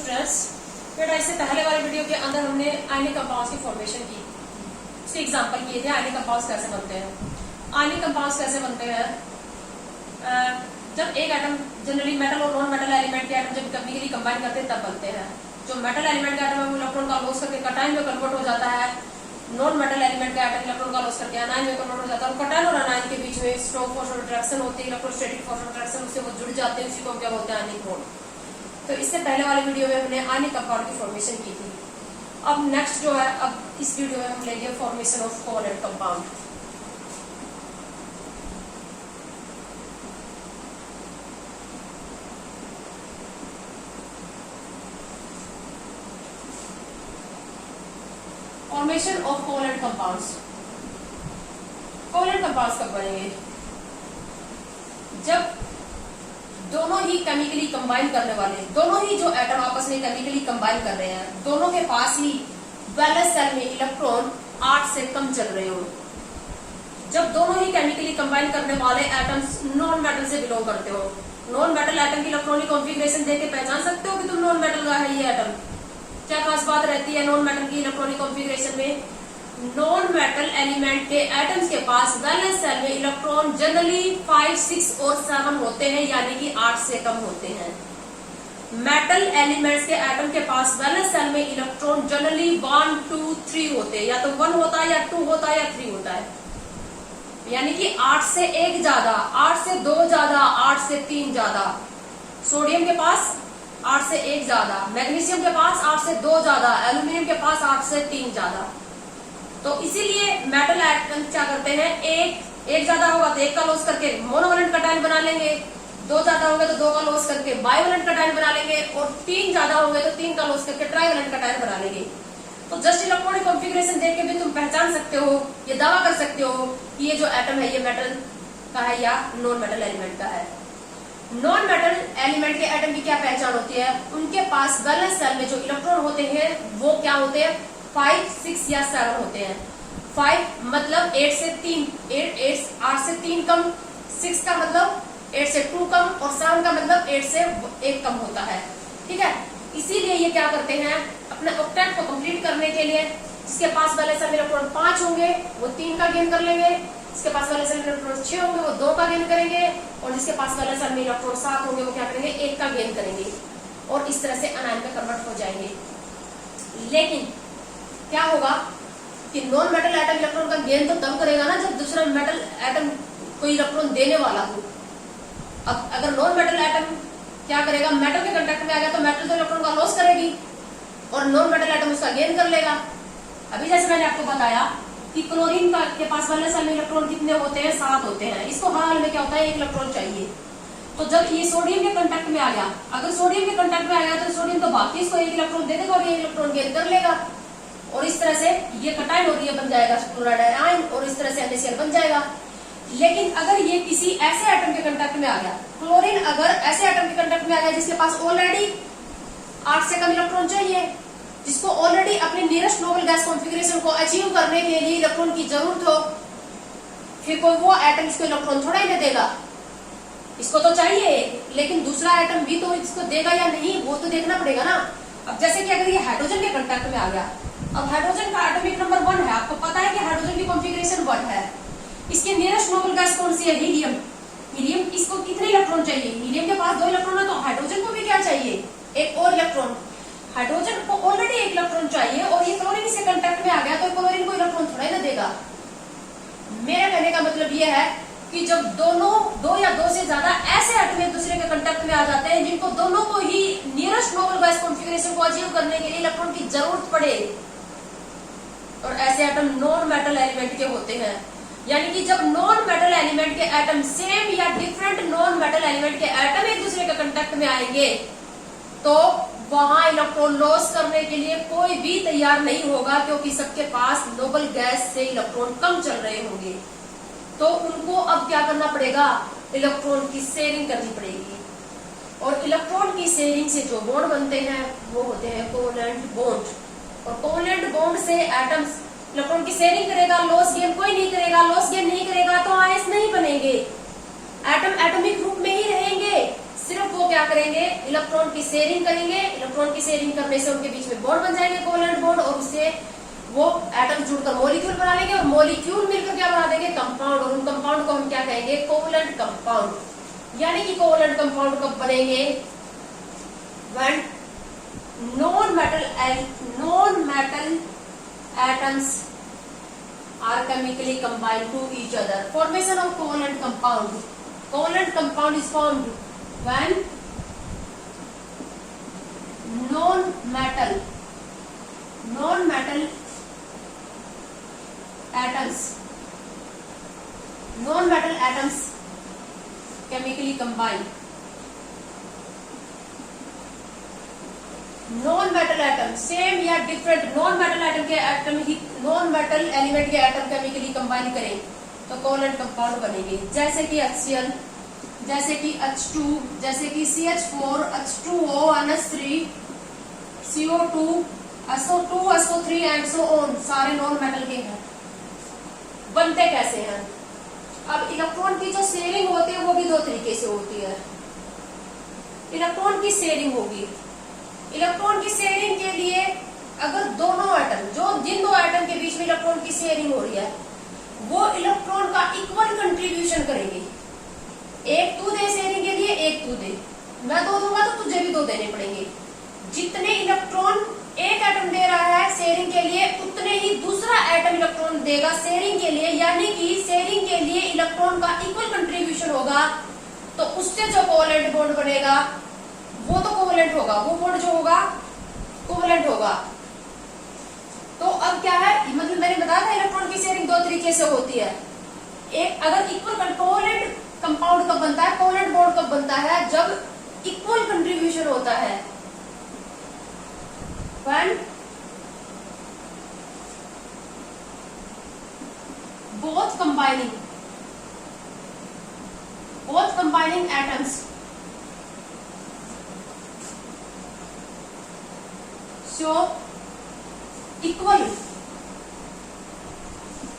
Students, बेटा इससे पहले वाले वीडियो के अंदर हमने आयनिक कंपाउंड्स की फॉर्मेशन की, उसके एग्जांपल किए थे आयनिक कंपाउंड्स कैसे बनते हैं। आयनिक कंपाउंड्स कैसे बनते हैं, जब एक एटम जनरली मेटल और नॉन मेटल एलिमेंट के एटम जब केमिकली कंबाइन करते हैं तब बनते हैं। जो मेटल एलिमेंट का एटम है वो इलेक्ट्रॉन का लॉस करके कटायन में कन्वर्ट हो जाता है, नॉन मेटल एलिमेंट का एटम इलेक्ट्रॉन का लॉस करके अनायन में कन्वर्ट हो जाता है। और कटायन और अनायन के बीच में स्ट्रॉन्ग फोर्स ऑफ अट्रैक्शन होती है, इलेक्ट्रोस्टैटिक फोर्स ऑफ अट्रैक्शन, उससे वो जुड़ जाते हैं, उसी को हम क्या बोलते हैं, आयनिक बॉन्ड। तो इससे पहले वाले वीडियो में हमने आयनिक कंपाउंड की फॉर्मेशन की थी। अब नेक्स्ट जो है, अब इस वीडियो में हम लेंगे formation of covalent compound. Formation of covalent compounds. Covalent compounds कब बनेंगे? जब दोनों ही केमिकली कंबाइन करने वाले, दोनों ही जो एटम आपस में केमिकली कंबाइन कर रहे हैं, दोनों के पास ही वैलेंस शेल में इलेक्ट्रॉन 8 से कम चल रहे हो। जब दोनों ही केमिकली कंबाइन करने वाले एटम्स नॉन मेटल से बिलोंग करते हो। नॉन मेटल एटम की इलेक्ट्रॉनिक कॉन्फ़िगरेशन देख के पहचान सकते हो कि तुम नॉन मेटल का है ये एटम। क्या खास बात रहती है नॉन मेटल की इलेक्ट्रॉनिक कॉन्फ़िगरेशन में? नॉन मेटल एलिमेंट के एटम्स के पास वैलेंस शेल में इलेक्ट्रॉन जनरली 5, 6 और 7 होते हैं, यानी कि 8 से कम होते हैं। मेटल एलिमेंट्स के एटम के पास वैलेंस शेल में इलेक्ट्रॉन जनरली 1, 2, 3 होते हैं, या तो 1 होता है, या 2 होता है, या 3 होता है। यानी कि 8 से 1 ज्यादा, 8 से 2 ज्यादा, 8 से 3 ज्यादा। सोडियम के पास 8 से 1 ज्यादा, मैग्नीशियम के पास 8 से 2 ज्यादा, एल्यूमिनियम के पास 8 से 3 ज्यादा। तो इसीलिए मेटल एटम क्या करते हैं, एक ज्यादा होगा तो 1 का लॉस करके मोनोवैलेंट कटायन बना लेंगे, 2 ज्यादा होंगे तो 2 का लॉस करके बाइवैलेंट कटायन बना लेंगे, और 3 ज्यादा होंगे तो 3 का लॉस करके ट्राइवैलेंट कटायन बना लेंगे। तो जस्ट इलेक्ट्रॉनिक कॉन्फ़िगरेशन देख के भी तुम पहचान सकते हो, ये दावा कर सकते हो कि ये जो एटम है ये मेटल का है या नॉन मेटल एलिमेंट का है। नॉन मेटल एलिमेंट के एटम की क्या पहचान होती है? उनके पास वैलेंस शेल में जो इलेक्ट्रॉन होते हैं वो क्या होते हैं, 5, 6 या 7 होते हैं। 5 मतलब 8 से 3 कम, 6 का मतलब 8 से 2 कम, और 7 का मतलब 8 से 1 कम होता है। ठीक है, इसीलिए ये क्या करते हैं, अपने ऑक्टेट को कंप्लीट करने के लिए जिसके पास वैलेंस शेल में इलेक्ट्रॉन 5 होंगे वो 3 का गेन कर लेंगे, जिसके पास वैलेंस शेल में इलेक्ट्रॉन 6 होंगे वो 2 का गेन करेंगे, और जिसके पास वैलेंस शेल में इलेक्ट्रॉन 7 होंगे वो क्या करेंगे, 1 का गेन करेंगे, और इस तरह से अनायन में कन्वर्ट हो जाएंगे। लेकिन क्या होगा कि नॉन मेटल एटम इलेक्ट्रॉन का गेन तो तब करेगा ना जब दूसरा मेटल एटम कोई इलेक्ट्रॉन देने वाला हो। अब अगर नॉन मेटल एटम क्या करेगा, मेटल के कांटेक्ट में आ गया तो मेटल तो इलेक्ट्रॉन का लॉस करेगी और नॉन मेटल एटम उसका गेन कर लेगा। अभी जैसे मैंने आपको बताया कि क्लोरीन के पास वैलेंस शेल में इलेक्ट्रॉन कितने होते हैं, 7 होते हैं। इसको हर हाल में क्या होता है, 1 इलेक्ट्रॉन चाहिए। तो जब ये सोडियम के कांटेक्ट में आ गया, अगर सोडियम के कांटेक्ट में आ गया तो सोडियम तो बाकी इसको 1 इलेक्ट्रॉन दे देगा और 1 इलेक्ट्रॉन गेन कर लेगा, और इस तरह से ये कटायन और ये बन जाएगा क्लोराइड आयन, और इस तरह से NaCl बन जाएगा। लेकिन अगर ये किसी ऐसे एटम के कांटेक्ट में आ गया, क्लोरीन अगर ऐसे एटम के कांटेक्ट में आ गया जिसके पास ऑलरेडी 8 से कम इलेक्ट्रॉन चाहिए, जिसको ऑलरेडी अपने नियरेस्ट नोबल गैस कॉन्फ़िगरेशन को अचीव करने के लिए इलेक्ट्रॉन की जरूरत हो, फिर कोई वो एटम इसको इलेक्ट्रॉन थोड़ा ही देगा, इसको तो चाहिए, लेकिन दूसरा एटम भी तो इसको देगा या नहीं वो तो देखना पड़ेगा ना। अब जैसे कि अगर ये हाइड्रोजन के कांटेक्ट में आ गया, अब हाइड्रोजन का एटॉमिक नंबर 1 है, आपको पता है कि हाइड्रोजन की कॉन्फ़िगरेशन 1 है, इसके नियरेस्ट नोबल गैस कौन सी है, हीलियम। हीलियम इसको कितने इलेक्ट्रॉन चाहिए, हीलियम के पास 2 इलेक्ट्रॉन है, तो हाइड्रोजन को भी क्या चाहिए, 1 और इलेक्ट्रॉन। हाइड्रोजन को ऑलरेडी 1 इलेक्ट्रॉन चाहिए और ये क्लोरीन से कांटेक्ट में आ गया तो क्लोरीन को इलेक्ट्रॉन थोड़ा ही ना देगा। मेरा कहने का मतलब ये है कि जब दोनों 2 या 2 से ज्यादा ऐसे एटम एक दूसरे के कांटेक्ट में आ जाते हैं जिनको दोनों को ही नियरेस्ट नोबल गैस कॉन्फ़िगरेशन को अचीव करने के लिए इलेक्ट्रॉन की जरूरत पड़े, और ऐसे एटम नॉन मेटल एलिमेंट के होते हैं। यानी कि जब नॉन मेटल एलिमेंट के एटम सेम या डिफरेंट नॉन मेटल एलिमेंट के एटम एक दूसरे के कांटेक्ट में आएंगे तो वहां इलेक्ट्रॉन लॉस करने के लिए कोई भी तैयार नहीं होगा, क्योंकि सबके पास नोबल गैस से इलेक्ट्रॉन कम चल रहे होंगे। तो उनको अब क्या करना पड़ेगा, इलेक्ट्रॉन की शेयरिंग करनी पड़ेगी, और इलेक्ट्रॉन की शेयरिंग से जो बॉन्ड बनते हैं वो होते हैं कोवैलेंट बॉन्ड, और कोवैलेंट बॉन्ड से एटम्स इलेक्ट्रॉन की शेयरिंग करेगा, लॉस गेन कोई नहीं करेगा, लॉस गेन नहीं करेगा तो आयंस नहीं बनेंगे, एटम एटॉमिक ग्रुप में ही रहेंगे, सिर्फ वो क्या करेंगे, इलेक्ट्रॉन की शेयरिंग करेंगे। इलेक्ट्रॉन की शेयरिंग करने से उनके बीच में बॉन्ड बन जाएंगे, कोवैलेंट बॉन्ड, और उससे वो एटम जुड़कर मॉलिक्यूल बना लेंगे, और मॉलिक्यूल मिलकर क्या बना देंगे, कंपाउंड, और उन कंपाउंड को हम क्या कहेंगे, कोवैलेंट कंपाउंड। यानी कि कोवैलेंट कंपाउंड कब बनेंगे, when non metal atoms are chemically combined to each other. Formation of covalent compound. Covalent compound is formed when non-metal atoms chemically combine. Non metal atom same या different non metal atom के atom ही non metal element के atom chemically combine करें तो covalent compound बनेंगे, जैसे कि HCl, जैसे कि H2, जैसे कि CH4, H2O, NH3, CO2, SO2, SO3 and so on, सारे नॉन मेटल के हैं। बनते कैसे हैं? अब इलेक्ट्रॉन की जो शेयरिंग होती है वो भी दो तरीके से होती है। इलेक्ट्रॉन की शेयरिंग होगी, इलेक्ट्रॉन की शेयरिंग के लिए अगर दोनों एटम, जिन दो एटम के बीच में इलेक्ट्रॉन की शेयरिंग हो रही है, वो इलेक्ट्रॉन का इक्वल कंट्रीब्यूशन करेंगे। एक तू दे शेयरिंग के लिए, एक तू दे, मैं दो दूंगा तो तुझे भी दो देने पड़ेंगे। जितने इलेक्ट्रॉन एक एटम दे रहा है शेयरिंग के लिए, उतने ही दूसरा एटम इलेक्ट्रॉन देगा शेयरिंग के लिए, यानी कि शेयरिंग के लिए इलेक्ट्रॉन का इक्वल कंट्रीब्यूशन होगा, तो उससे जो कोवैलेंट बॉन्ड बनेगा वो तो कोवैलेंट होगा, वो बॉन्ड जो होगा कोवैलेंट होगा। तो अब क्या है, मतलब मैंने बताया था इलेक्ट्रॉन की शेयरिंग दो तरीके से होती है। एक, अगर इक्वल कोवैलेंट कंपाउंड कब बनता है, कोवैलेंट बॉन्ड कब बनता है, जब इक्वल कंट्रीब्यूशन होता है, when both combining atoms show equal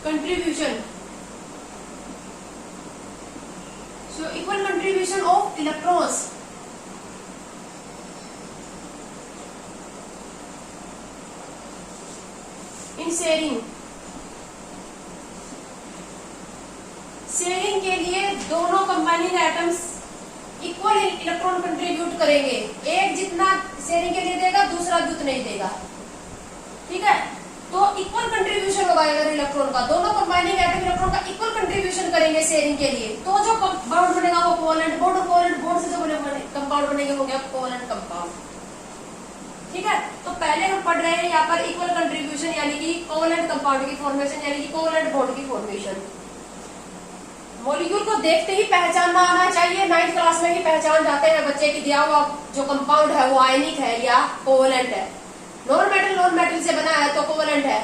contribution of electrons in sharing के लिए दोनों combining atoms equal electron contribute करेंगे, एक जितना शेयरिंग के लिए देगा दूसरा भी उतना ही देगा, ठीक है। तो इक्वल कंट्रीब्यूशन होगा अगर इलेक्ट्रॉन का, दोनों कंबाइनिंग एटम इलेक्ट्रॉन का इक्वल कंट्रीब्यूशन करेंगे शेयरिंग के लिए, तो जो बॉन्ड बनेगा वो कोवैलेंट बॉन्ड, और कोवैलेंट बॉन्ड से जो कंपाउंड बनेंगे वो क्या, कोवैलेंट कंपाउंड, ठीक है। तो पहले हम पढ़ रहे हैं यहाँ पर इक्वल कंट्रीब्यूशन यानी कि कोवैलेंट कंपाउंड की फॉर्मेशन, यानी कि कोवैलेंट बॉन्ड की फॉर्मेशन। मॉलिक्यूल को देखते ही पहचानना आना चाहिए, 9th क्लास में ही पहचान जाते हैं बच्चे की दिया हुआ जो कंपाउंड है वो आयनिक है या कोवैलेंट है। नॉन मेटल से बना है तो कोवैलेंट है।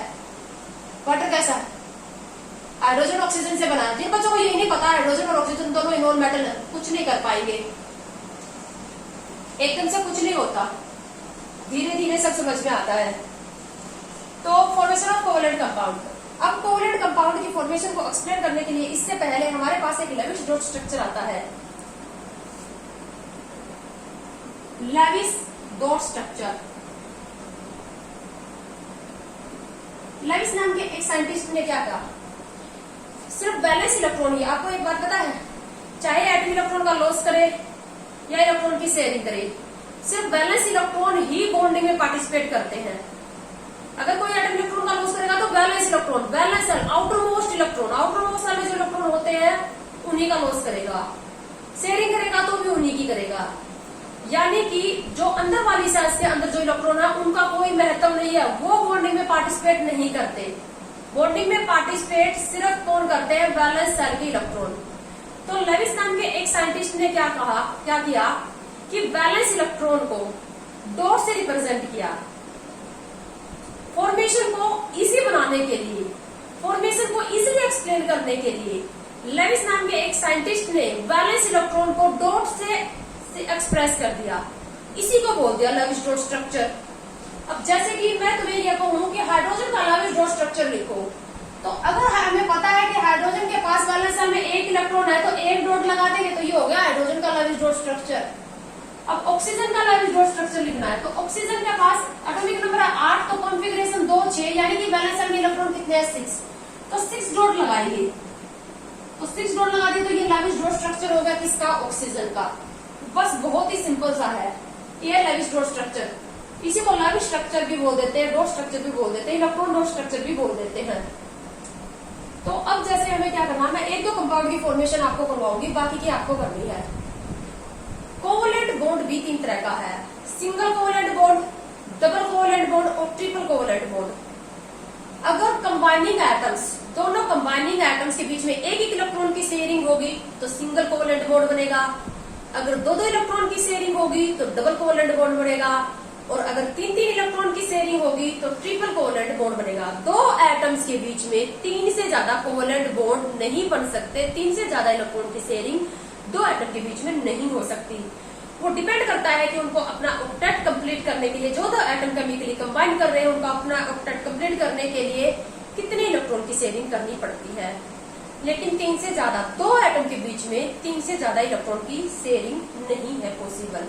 वाटर कैसा है, हाइड्रोजन ऑक्सीजन से बना है। जिन बच्चों को ये नहीं पता हाइड्रोजन और ऑक्सीजन दोनों ही नॉन मेटल है, कुछ नहीं कर पाएंगे, एकदम से कुछ नहीं होता, धीरे धीरे सब समझ में आता है। तो फॉर्मेशन ऑफ कोवैलेंट कंपाउंड। अब कोवैलेंट कंपाउंड की फॉर्मेशन को एक्सप्लेन करने के लिए इससे पहले हमारे पास एक लेविस डॉट स्ट्रक्चर आता है। लेविस डॉट स्ट्रक्चर, लेविस नाम के एक साइंटिस्ट ने क्या कहा, सिर्फ बैलेंस इलेक्ट्रॉन ही, आपको एक बात पता है, चाहे एटम इलेक्ट्रॉन का लॉस करे या इलेक्ट्रॉन की शेयरिंग करे, सिर्फ बैलेंस इलेक्ट्रॉन ही बॉन्डिंग में पार्टिसिपेट करते हैं। अगर कोई एटम इलेक्ट्रॉन का लॉस करेगा तो balance electron, balance outer most shell में जो इलेक्ट्रॉन होते हैं उन्हीं का लॉस करेगा, शेयरिंग करेगा तो भी उन्हीं की करेगा। यानी कि जो अंदर वाली सेल्स के अंदर जो इलेक्ट्रॉन है उनका कोई महत्व नहीं है, वो बॉन्डिंग में पार्टिसिपेट नहीं करते। बॉन्डिंग में पार्टिसिपेट सिर्फ कौन करते हैं, बैलेंस सेल के इलेक्ट्रॉन। तो लेविस नाम के एक साइंटिस्ट ने क्या किया कि बैलेंस इलेक्ट्रॉन को डॉट से रिप्रेजेंट किया। फॉर्मेशन को इजी बनाने के लिए, फॉर्मेशन को इजीली एक्सप्लेन करने के लिए लेविस नाम के एक साइंटिस्ट ने बैलेंस इलेक्ट्रॉन को डॉट से एक्सप्रेस कर दिया, इसी को बोल दिया लेविस डॉट स्ट्रक्चर। अब जैसे कि मैं तुम्हें यह कहूं कि हाइड्रोजन का लेविस डॉट स्ट्रक्चर लिखो, तो अगर हमें पता है कि हाइड्रोजन के पास बैलेंस सेल में एक इलेक्ट्रॉन है तो एक डॉट लगा देंगे तो ये हो गया हाइड्रोजन का लेविस डॉट स्ट्रक्चर। अब ऑक्सीजन का लैविश डॉट स्ट्रक्चर लिखना है, तो ऑक्सीजन के पास एटॉमिक नंबर है 8, तो कॉन्फ़िगरेशन 2 6, यानी कि वैलेंस शेल में इलेक्ट्रॉन कितने हैं 6, तो 6 डॉट लगाएंगे। तो 6 डॉट लगा दिए तो ये लैविश डॉट स्ट्रक्चर होगा किसका, ऑक्सीजन का। बस बहुत ही सिंपल सा है ये लैविश डॉट स्ट्रक्चर। इसी को लैविश स्ट्रक्चर भी बोल देते हैं, डॉट स्ट्रक्चर भी बोल देते हैं, इलेक्ट्रॉन डॉट स्ट्रक्चर भी बोल देते हैं। तो अब जैसे हमें क्या करना है, मैं एक दो कंपाउंड की फॉर्मेशन आपको करवाऊंगी, बाकी की आपको करनी है। कोवलेंट बॉन्ड भी 3 तरह का है, single covalent bond, double covalent bond और ट्रिपल कोवलेंट बॉन्ड। अगर कंबाइनिंग एटम्स, दोनों कंबाइनिंग एटम्स के बीच में एक एक इलेक्ट्रॉन की शेयरिंग होगी तो सिंगल कोवलेंट बॉन्ड बनेगा। अगर दो दो इलेक्ट्रॉन की शेयरिंग होगी तो डबल कोवलेंट बॉन्ड बनेगा। और अगर 3-3 इलेक्ट्रॉन की शेयरिंग होगी तो ट्रिपल कोवलेंट बॉन्ड बनेगा। दो एटम्स के बीच में 3 से ज्यादा कोवलेंट बॉन्ड नहीं बन सकते, 3 से ज्यादा इलेक्ट्रॉन की शेयरिंग दो एटम के बीच में नहीं हो सकती। वो डिपेंड करता है कि उनको अपना ऑक्टेट कंप्लीट करने के लिए, जो दो एटम केमिकली कंबाइन कर रहे हैं उनको अपना ऑक्टेट कंप्लीट करने के लिए कितने इलेक्ट्रॉन की शेयरिंग करनी पड़ती है। लेकिन 3 से ज्यादा, दो एटम के बीच में 3 से ज्यादा इलेक्ट्रॉन की शेयरिंग नहीं है पॉसिबल।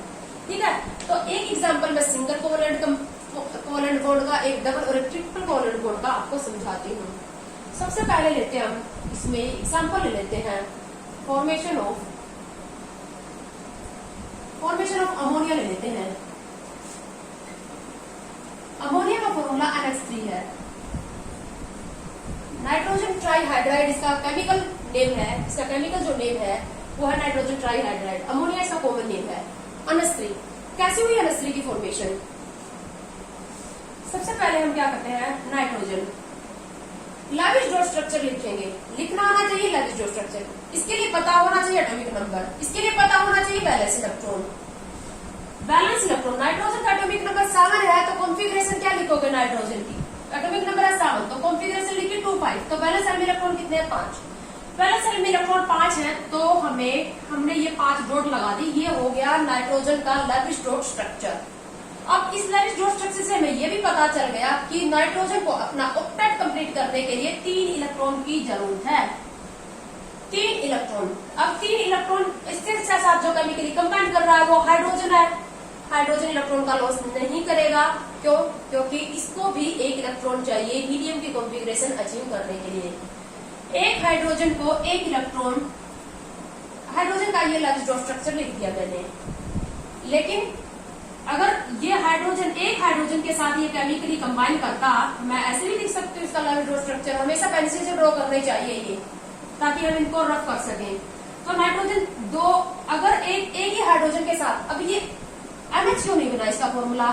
ठीक है, तो एक एग्जांपल मैं सिंगल कोवलेंट बॉन्ड का, एक डबल और एक ट्रिपल कोवलेंट बॉन्ड का आपको समझाती हूँ। सबसे पहले लेते हैं हम इसमें एग्जांपल ले लेते हैं फॉर्मेशन ऑफ अमोनिया ले लेते हैं। अमोनिया का फॉर्मूला NH3 है। नाइट्रोजन ट्राईहाइड्राइड इसका केमिकल नेम है, इसका केमिकल जो नेम है वो है नाइट्रोजन ट्राईहाइड्राइड। अमोनिया इसका कॉमन नेम है। NH3 कैसे हुई NH3 की फॉर्मेशन? सबसे पहले हम क्या करते हैं, नाइट्रोजन लैविश डॉट स्ट्रक्चर लिखेंगे। लिखना आना चाहिए लैविश डॉट स्ट्रक्चर, इसके लिए पता होना चाहिए एटॉमिक नंबर, इसके लिए पता होना चाहिए balance electron. Balance electron, nitrogen का एटॉमिक नंबर 7 है तो कॉन्फ़िगरेशन क्या लिखोगे नाइट्रोजन की, एटॉमिक नंबर है 7 तो कॉन्फ़िगरेशन लिखिए 2-5, तो बैलेंस शेल में इलेक्ट्रॉन कितने हैं 5। बैलेंस शेल में इलेक्ट्रॉन 5 है तो हमने ये 5 डॉट लगा दी, ये हो गया नाइट्रोजन का लैविश डॉट स्ट्रक्चर। अब इस लैविश डॉट स्ट्रक्चर से हमें ये भी पता चल गया कि नाइट्रोजन को अपना ऑक्टेट कंप्लीट करने के लिए 3 इलेक्ट्रॉन की जरूरत है। 3 इलेक्ट्रॉन, अब 3 इलेक्ट्रॉन इसके साथ जो केमिकली कंबाइन कर रहा है वो हाइड्रोजन है। हाइड्रोजन इलेक्ट्रॉन का लॉस नहीं करेगा, क्यों? क्योंकि इसको भी एक इलेक्ट्रॉन चाहिए हीलियम की कॉन्फ़िगरेशन अचीव करने के लिए। एक हाइड्रोजन को एक इलेक्ट्रॉन, हाइड्रोजन का ये लैविश डॉट स्ट्रक्चर लिख दिया मैंने। लेकिन अगर ये हाइड्रोजन, एक हाइड्रोजन के साथ ये केमिकली कंबाइन करता, मैं ऐसे भी लिख सकती हूँ इसका लैविश डॉट स्ट्रक्चर, हमेशा पेंसिल से ड्रॉ करने चाहिए ये, ताकि हम इनको रफ कर सकें। तो नाइट्रोजन 2, अगर एक ही हाइड्रोजन के साथ, अब ये NH क्यों नहीं बना इसका फॉर्मूला,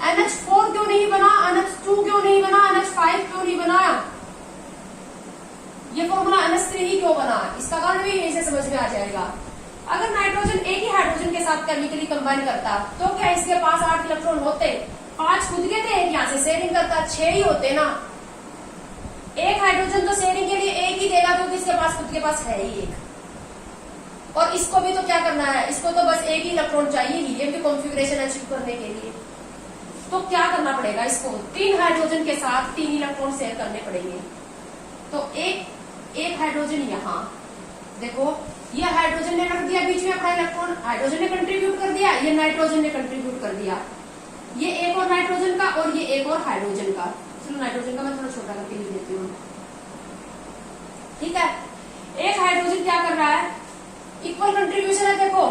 NH4 क्यों नहीं बना, NH2 क्यों नहीं बना, NH5 क्यों नहीं बना, ये फॉर्मूला NH3 ही क्यों बना, इसका कारण भी यहीं से समझ में आ जाएगा। अगर नाइट्रोजन एक ही हाइड्रोजन के साथ केमिकली कंबाइन करता तो क्या इसके पास 8 इलेक्ट्रॉन होते? 5 खुद के थे, एक यहाँ से शेयरिंग करता, 6 ही होते ना। एक हाइड्रोजन तो शेयरिंग के लिए एक ही देगा क्योंकि इसके पास खुद के पास है ही एक। और इसको भी तो क्या करना है, इसको तो बस एक ही इलेक्ट्रॉन चाहिए हीलियम की कॉन्फ़िगरेशन अचीव करने के लिए। तो क्या करना पड़ेगा, इसको 3 हाइड्रोजन के साथ 3 इलेक्ट्रॉन शेयर करने पड़ेंगे। तो एक हाइड्रोजन यहाँ देखो, ये हाइड्रोजन ने रख दिया बीच में अपना इलेक्ट्रॉन, हाइड्रोजन ने कंट्रीब्यूट कर दिया, ये नाइट्रोजन ने कंट्रीब्यूट कर दिया। ये एक और नाइट्रोजन का और ये एक और हाइड्रोजन का। चलो नाइट्रोजन का मैं थोड़ा छोटा करके लिख देती हूँ। ठीक है, एक हाइड्रोजन क्या कर रहा है, इक्वल कंट्रीब्यूशन है। देखो,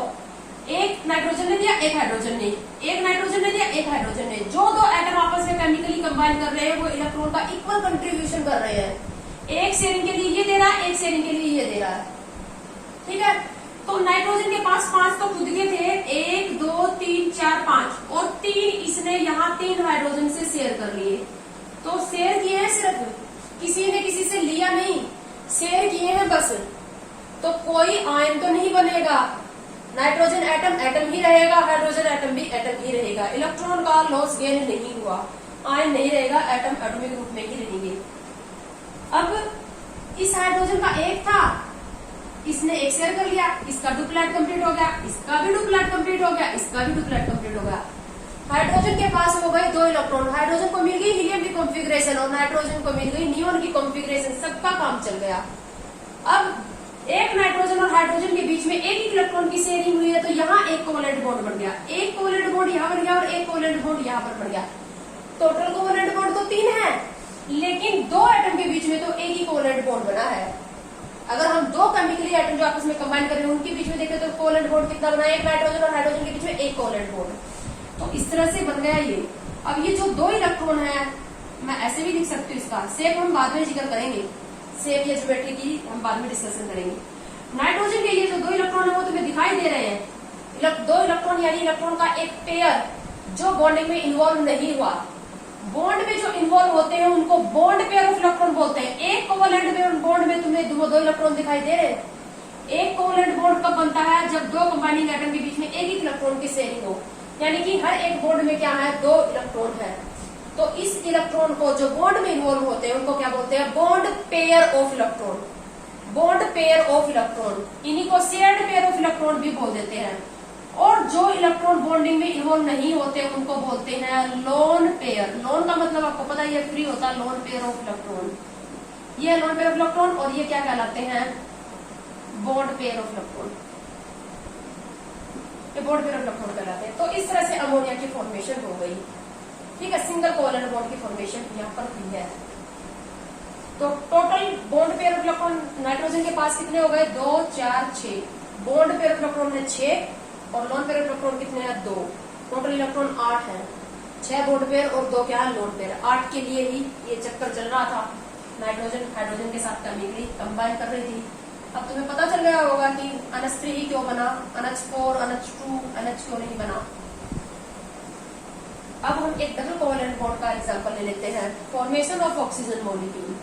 एक नाइट्रोजन ने दिया, एक हाइड्रोजन ने, एक नाइट्रोजन ने दिया, एक हाइड्रोजन ने। जो दो एटम आपस में केमिकली कंबाइन कर रहे हैं वो इलेक्ट्रॉन का इक्वल कंट्रीब्यूशन कर रहे हैं। एक शेयरिंग के लिए ये दे रहा है, एक शेयरिंग के लिए ये दे रहा है। ठीक है, तो नाइट्रोजन के पास 5 तो खुद के थे, 1 2 3 4 5, और 3 इसने यहाँ 3 हाइड्रोजन से शेयर कर लिए। तो शेयर किए हैं, सिर्फ किसी ने किसी से लिया नहीं, शेयर किए हैं बस। तो कोई आयन तो नहीं बनेगा, नाइट्रोजन एटम ही रहेगा, हाइड्रोजन एटम भी एटम ही रहेगा। इलेक्ट्रॉन का लॉस गेन नहीं हुआ, आयन नहीं रहेगा, एटम एटॉमिक रूप में ही रहेंगे। अब इस हाइड्रोजन का एक था, इसने एक शेयर कर लिया, इसका डुप्लेट कंप्लीट हो गया, इसका भी डुप्लेट कंप्लीट हो गया, इसका भी डुप्लेट कंप्लीट हो गया। हाइड्रोजन के पास हो गए 2 इलेक्ट्रॉन, हाइड्रोजन को मिल गई हीलियम की कॉन्फ़िगरेशन और नाइट्रोजन को मिल गई नियोन की कॉन्फ़िगरेशन, सबका काम चल गया। अब एक नाइट्रोजन और हाइड्रोजन के बीच में एक इलेक्ट्रॉन की शेयरिंग हुई है, तो यहाँ एक कोवेलेंट बॉन्ड बन गया, एक कोवेलेंट बॉन्ड यहाँ बन गया और एक कोवेलेंट बॉन्ड यहाँ पर बन गया। टोटल कोवेलेंट बॉन्ड तो 3 है, लेकिन 2 एटम के बीच में तो एक ही कोवेलेंट बॉन्ड बना है। अगर हम 2 केमिकली एटम जो आपस में कंबाइन कर रहे हैं उनके बीच में देखें तो कोवेलेंट बॉन्ड कितना बना है, एक नाइट्रोजन और हाइड्रोजन के बीच में एक कोवेलेंट बॉन्ड। तो इस तरह से बन गया ये। अब ये जो 2 इलेक्ट्रॉन है, मैं ऐसे भी लिख सकती हूँ, इसका शेप हम बाद में जिक्र करेंगे, शेप या ज्योमेट्री की हम बाद में डिस्कशन करेंगे। नाइट्रोजन के ये जो 2 इलेक्ट्रॉन है वो तुम्हें दिखाई दे रहे हैं, 2 इलेक्ट्रॉन यानी इलेक्ट्रॉन का एक पेयर जो बॉन्डिंग में इन्वॉल्व नहीं हुआ। बॉन्ड में जो इन्वॉल्व होते हैं उनको बॉन्ड पेयर ऑफ इलेक्ट्रॉन बोलते हैं। एक कोवेलेंट बॉन्ड में तुम्हें 2 इलेक्ट्रॉन दिखाई दे रहे हैं। एक कोवेलेंट बॉन्ड कब बनता है, जब 2 कंबाइनिंग एटम के बीच में एक ही इलेक्ट्रॉन की शेयरिंग हो, यानी कि हर एक बॉन्ड में क्या है, 2 इलेक्ट्रॉन है। तो इस इलेक्ट्रॉन को जो बॉन्ड में इन्वॉल्व होते हैं उनको क्या बोलते हैं, bond pair of electron. Bond pair of electron, इन्हीं को शेयर्ड पेयर ऑफ इलेक्ट्रॉन भी बोल देते हैं। और जो इलेक्ट्रॉन बॉन्डिंग में इन्वॉल्व नहीं होते उनको बोलते हैं लोन पेयर। लोन का मतलब आपको पता है, ये फ्री होता है, लोन पेयर ऑफ इलेक्ट्रॉन। ये लोन पेयर ऑफ इलेक्ट्रॉन और ये क्या कहलाते हैं, बॉन्ड पेयर ऑफ इलेक्ट्रॉन। ये बॉन्ड पेयर ऑफ इलेक्ट्रॉन कहलाते हैं। तो इस तरह से अमोनिया की फॉर्मेशन हो गई। ठीक है, सिंगल कोवेलेंट बॉन्ड की फॉर्मेशन यहाँ पर हुई है। तो total bond pair of electron nitrogen के पास कितने हो गए, 2, 4, 6। बॉन्ड पेयर ऑफ इलेक्ट्रॉन है 6 और लोन पेयर ऑफ इलेक्ट्रॉन कितने हैं, 2। टोटल इलेक्ट्रॉन 8 है, 6 बॉन्ड पेयर और 2 क्या है, लोन पेयर। 8 के लिए ही ये चक्कर चल रहा था, नाइट्रोजन हाइड्रोजन के साथ केमिकली कंबाइन कर रही थी। अब तुम्हें पता चल गया होगा कि NH3 ही क्यों बना, NH4, NH2, NH क्यों नहीं बना। अब हम एक डबल कोवेलेंट बॉन्ड का एग्जांपल ले लेते हैं, formation of oxygen molecule.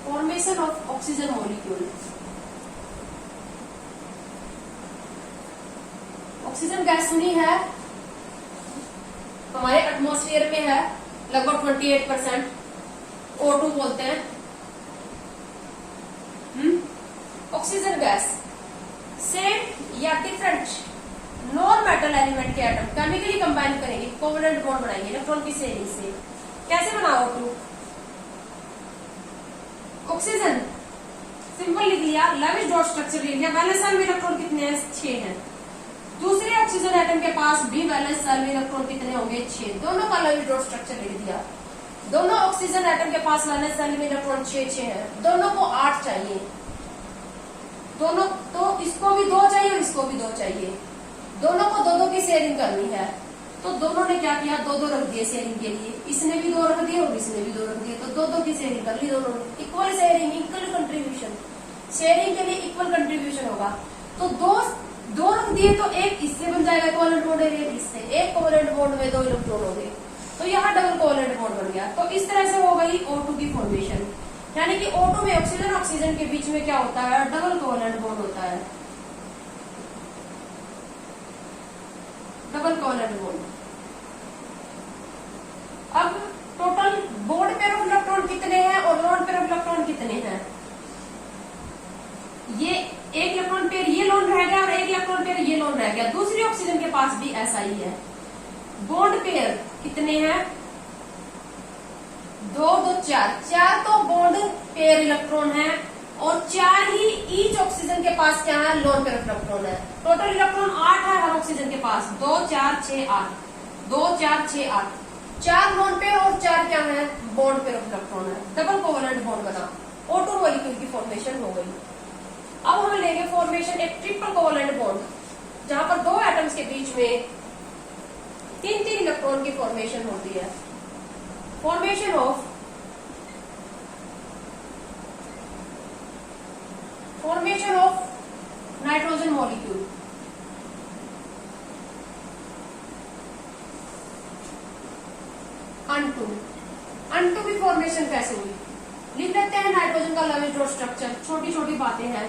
Formation of oxygen molecule. Oxygen gas सुनी है, हमारे एटमॉस्फेयर में है लगभग 28%, O2 बोलते हैं। ऑक्सीजन गैस सेम या डिफरेंट नॉन मेटल एलिमेंट के एटम केमिकली कंबाइन करेंगे, कोवेलेंट बॉन्ड बनाएंगे इलेक्ट्रॉन की शेयरिंग से। कैसे बना O2? ऑक्सीजन सिंपल लिख लिया, लेविस डॉट स्ट्रक्चर लिख लिया। वैलेंस शेल में इलेक्ट्रॉन कितने हैं, 6 हैं। दूसरे ऑक्सीजन एटम के पास भी वैलेंस शेल में इलेक्ट्रॉन कितने होंगे, 6। दोनों का लेविस डॉट स्ट्रक्चर लिख दिया। दोनों ऑक्सीजन एटम के पास वैलेंस शेल में इलेक्ट्रॉन 6 है। दोनों को 8 चाहिए, दोनों तो इसको भी 2 चाहिए और इसको भी 2 चाहिए। दोनों को 2-2 की शेयरिंग करनी है, तो दोनों ने क्या किया, 2-2 रख दिए शेयरिंग के लिए। इसने भी 2 रख दिए और इसने भी 2 रख दिए, तो 2-2 की शेयरिंग कर ली दोनों ने। Equal sharing, equal contribution. Sharing के लिए इक्वल कंट्रीब्यूशन होगा। तो 2 रख दिए तो एक इससे बन जाएगा कोवेलेंट बॉन्ड, एक इससे। एक कोवेलेंट बॉन्ड में 2 इलेक्ट्रॉन हो गए, तो यहाँ डबल कोवेलेंट बॉन्ड बन गया। तो इस तरह से हो गई O2 की फॉर्मेशन, यानी कि O2 में ऑक्सीजन ऑक्सीजन के बीच में क्या होता है, डबल कोवेलेंट बॉन्ड होता है, डबल कोवेलेंट बॉन्ड। अब total bond pair of electron कितने हैं और लोन पेयर ऑफ इलेक्ट्रॉन कितने हैं। ये एक इलेक्ट्रॉन पेयर ये लोन रह गया और एक इलेक्ट्रॉन पेयर ये लोन रह गया। दूसरी ऑक्सीजन के पास भी ऐसा ही है। बॉन्ड पेयर कितने हैं, 2, 2, 4 तो बॉन्ड पेयर इलेक्ट्रॉन है और 4 ही ईच ऑक्सीजन के पास क्या है, लोन पेयर ऑफ इलेक्ट्रॉन है। टोटल इलेक्ट्रॉन 8 है हर ऑक्सीजन के पास, 2, 4, 6, 8, 2, 4, 6, 8। 4 लोन पेयर और 4 क्या है, बॉन्ड पेयर ऑफ इलेक्ट्रॉन है। डबल कोवेलेंट बॉन्ड बना, O2 मॉलिक्यूल की फॉर्मेशन हो गई। अब हम लेंगे फॉर्मेशन एक ट्रिपल कोवेलेंट बॉन्ड, जहां पर 2 एटम्स के बीच में 3-3 इलेक्ट्रॉन की फॉर्मेशन होती है। Formation of nitrogen molecule. N2 की फॉर्मेशन कैसे हुई, लिख लेते हैं। नाइट्रोजन का लेविस डॉट स्ट्रक्चर, छोटी छोटी बातें हैं।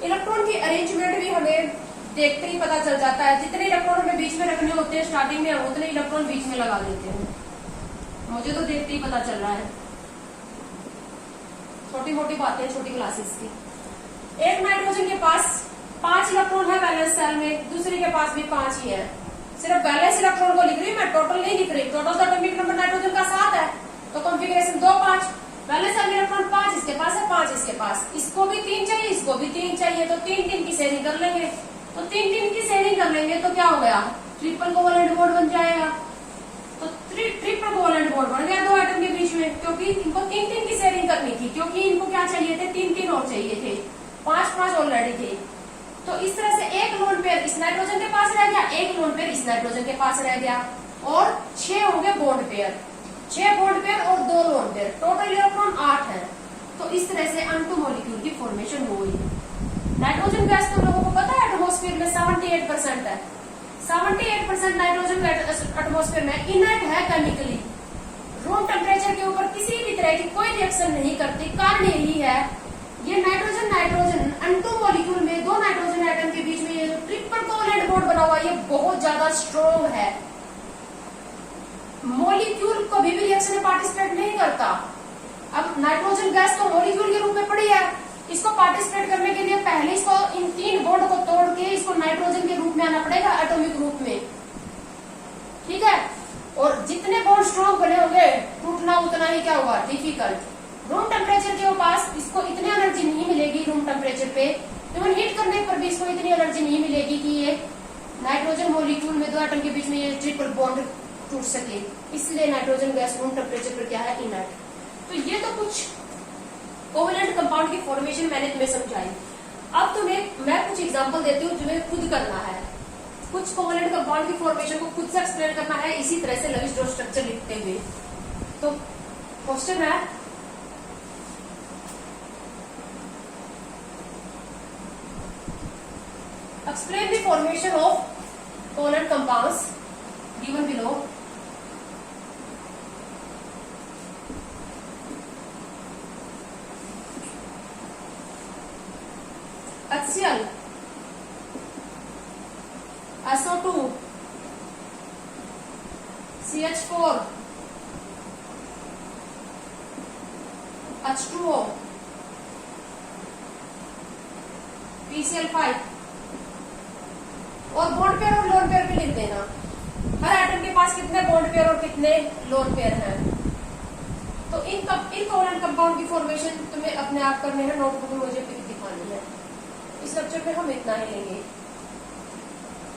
इलेक्ट्रॉन की अरेंजमेंट भी हमें देखते ही पता चल जाता है। जितने इलेक्ट्रॉन हमें बीच में रखने होते हैं स्टार्टिंग में, उतने इलेक्ट्रॉन बीच में लगा देते हैं। मुझे तो देखते ही पता चल रहा है, छोटी मोटी बातें छोटी क्लासेस की। एक नाइट्रोजन के पास 5 इलेक्ट्रॉन है वैलेंस शेल में, दूसरे के पास भी 5 ही है। सिर्फ बैलेंस इलेक्ट्रॉन को लिख रही हूँ मैं, टोटल नहीं लिख रही। टोटल तो एटॉमिक नंबर नाइट्रोजन का 7 है, तो कॉन्फ़िगरेशन 2 5, बैलेंस इलेक्ट्रॉन 5 इसके पास है, 5 इसके पास, इसको भी 3 चाहिए, इसको भी 3 चाहिए, तो 3 की शेयरिंग कर लेंगे। तो 3 की शेयरिंग कर लेंगे तो क्या हो गया, ट्रिपल कोवेलेंट बॉन्ड बन जाएगा। तो ट्रिपल कोवेलेंट बॉन्ड बन गया 2 एटम के बीच में, क्योंकि इनको 3 की शेयरिंग करनी थी, क्योंकि इनको क्या चाहिए थे, 3 और चाहिए थे, 5 ऑलरेडी थे। तो इस तरह से एक लोन पेयर इस नाइट्रोजन के पास रह गया, एक लोन पेयर इस नाइट्रोजन के पास रह गया, और 6 हो गए बॉन्ड पेयर, 6 बॉन्ड पेयर और 2 लोन पेयर, टोटल इलेक्ट्रॉन 8 है। तो इस तरह से अन 2 मॉलिक्यूल की फॉर्मेशन हुई। नाइट्रोजन गैस तो लोगों को पता है एटमॉस्फेयर में 78% है, 78% नाइट्रोजन एटमॉस्फेयर में इनर्ट है केमिकली, रूम टेम्परेचर के ऊपर किसी भी तरह की कोई रिएक्शन नहीं करती। कारण यही है, ये नाइट्रोजन अन 2 मॉलिक्यूल में 2 नाइट्रोजन एटम के बीच में ये जो ट्रिपल कोवेलेंट बॉन्ड बना हुआ है, ये बहुत ज्यादा स्ट्रॉन्ग है, मॉलिक्यूल कभी भी रिएक्शन में पार्टिसिपेट नहीं करता। अब नाइट्रोजन गैस तो मॉलिक्यूल के रूप में पड़ी है, इसको पार्टिसिपेट करने के लिए पहले इसको इन 3 बॉन्ड को तोड़ के इसको नाइट्रोजन के रूप में आना पड़ेगा, एटॉमिक रूप में, ठीक है। और जितने बॉन्ड स्ट्रॉन्ग बने होंगे, टूटना उतना ही क्या होगा, डिफिकल्ट। रूम टेम्परेचर के पास इसको इतनी एनर्जी नहीं मिलेगी, रूम टेम्परेचर पे इवन हीट करने पर भी इसको इतनी एनर्जी नहीं मिलेगी कि ये नाइट्रोजन मॉलिक्यूल में 2 एटम के बीच में ये ट्रिपल बॉन्ड टूट सके। इसलिए नाइट्रोजन गैस रूम टेम्परेचर पर क्या है, इनर्ट। तो ये तो कुछ कोवेलेंट कंपाउंड की फॉर्मेशन मैंने तुम्हें समझाई। अब तुम्हें मैं कुछ एग्जांपल देती हूँ, तुम्हें खुद करना है, कुछ कोवेलेंट कंपाउंड की फॉर्मेशन को खुद से एक्सप्लेन करना है, इसी तरह से लविस डॉट स्ट्रक्चर लिखते हुए। तो क्वेश्चन है, explain the formation of covalent compounds given below. HCl, SO2, CH4, H2O, PCl5, और बॉन्ड पेयर और लोन पेयर भी लिख देना, हर एटम के पास कितने बॉन्ड पेयर और कितने लोन पेयर हैं। तो इन कोवेलेंट कंपाउंड की फॉर्मेशन तुम्हें अपने आप करने हैं, नोटबुक में मुझे पिक दिखानी है। इस लेक्चर में हम इतना ही लेंगे।